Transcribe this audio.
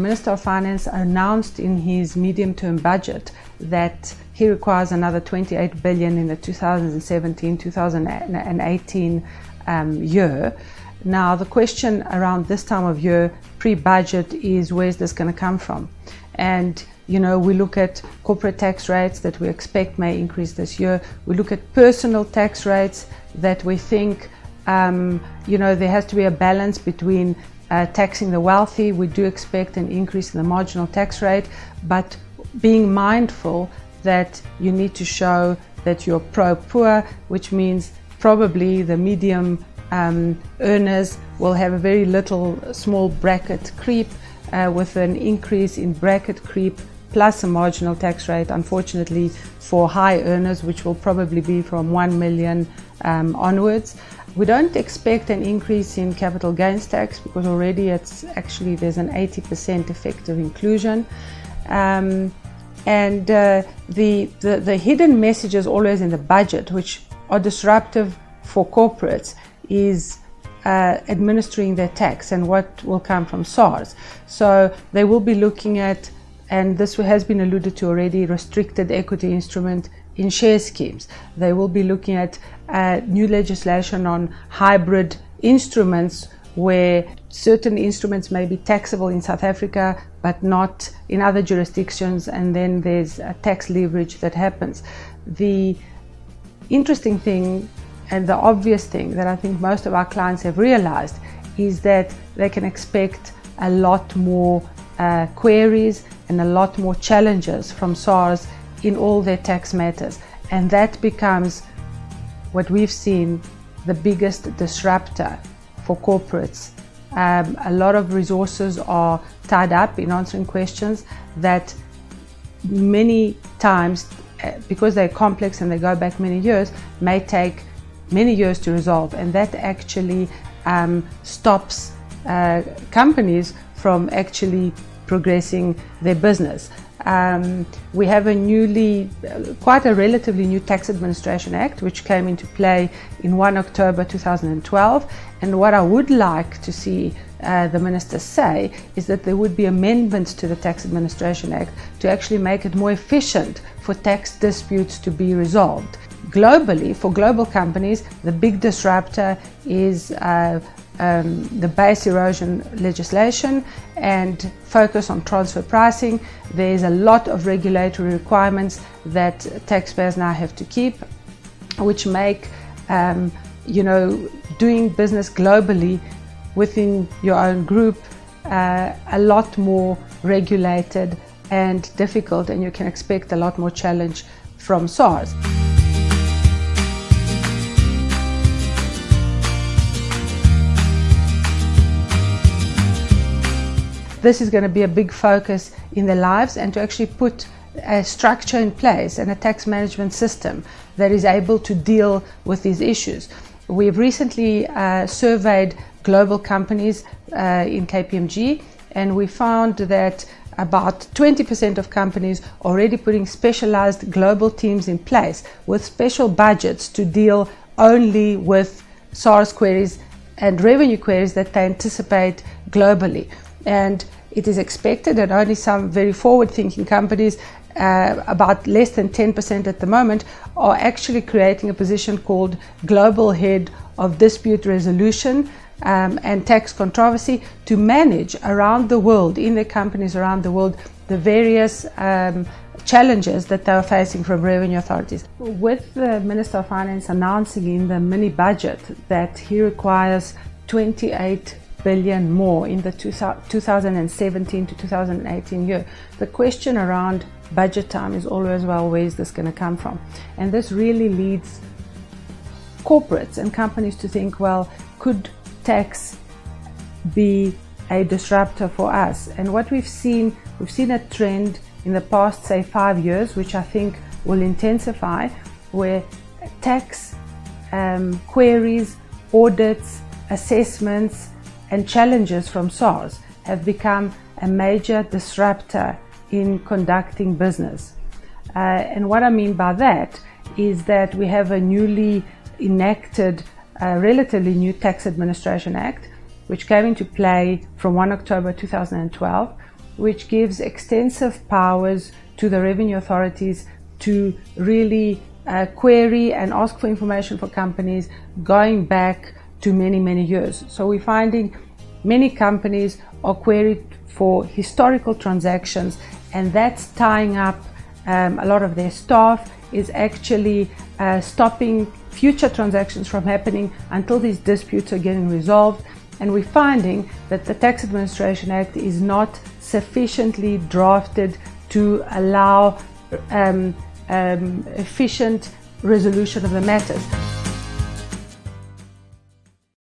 Minister of Finance announced in his medium-term budget that he requires another 28 billion in the 2017-2018 year. Now, the question around this time of year, pre-budget, is where's this going to come from? And, you know, we look at corporate tax rates that we expect may increase this year. We look at personal tax rates that we think, you know, there has to be a balance between taxing the wealthy. We do expect an increase in the marginal tax rate, but being mindful that you need to show that you're pro-poor, which means probably the medium earners will have a very little small bracket creep with an increase in bracket creep plus a marginal tax rate, unfortunately, for high earners, which will probably be from 1 million onwards. We don't expect an increase in capital gains tax because already there's an 80% effective inclusion. And the hidden messages always in the budget, which are disruptive for corporates, is administering their tax and what will come from SARS. So they will be looking at, and this has been alluded to already, restricted equity instrument in share schemes. They will be looking at new legislation on hybrid instruments where certain instruments may be taxable in South Africa but not in other jurisdictions, and then there's a tax leverage that happens. The interesting thing and the obvious thing that I think most of our clients have realized is that they can expect a lot more queries and a lot more challenges from SARS in all their tax matters, and that becomes what we've seen the biggest disruptor for corporates. A lot of resources are tied up in answering questions that many times, because they're complex and they go back many years, may take many years to resolve, and that actually stops companies from actually progressing their business. We have quite a relatively new Tax Administration Act, which came into play in 1 October 2012. And what I would like to see the Minister say is that there would be amendments to the Tax Administration Act to actually make it more efficient for tax disputes to be resolved. Globally, for global companies, the big disruptor is the base erosion legislation and focus on transfer pricing. There's a lot of regulatory requirements that taxpayers now have to keep, which make doing business globally within your own group a lot more regulated and difficult, and you can expect a lot more challenge from SARS. This is going to be a big focus in their lives, and to actually put a structure in place and a tax management system that is able to deal with these issues. We've recently surveyed global companies in KPMG, and we found that about 20% of companies are already putting specialized global teams in place with special budgets to deal only with SARS queries and revenue queries that they anticipate globally. And it is expected that only some very forward-thinking companies, about less than 10% at the moment, are actually creating a position called Global Head of Dispute Resolution and Tax Controversy to manage around the world, in their companies around the world, the various challenges that they are facing from revenue authorities. With the Minister of Finance announcing in the mini budget that he requires 28 billion more in the 2017 to 2018 year, the question around budget time is always, well, where's this going to come from? And this really leads corporates and companies to think, well, could tax be a disruptor for us? And what we've seen a trend in the past, say, 5 years, which I think will intensify, where tax queries, audits, assessments, and challenges from SARS have become a major disruptor in conducting business. And what I mean by that is that we have a newly enacted, relatively new Tax Administration Act, which came into play from 1 October 2012. which gives extensive powers to the revenue authorities to really query and ask for information for companies going back to many years. So we're finding many companies are queried for historical transactions, and that's tying up a lot of their staff, is actually stopping future transactions from happening until these disputes are getting resolved. And we're finding that the Tax Administration Act is not sufficiently drafted to allow efficient resolution of the matters.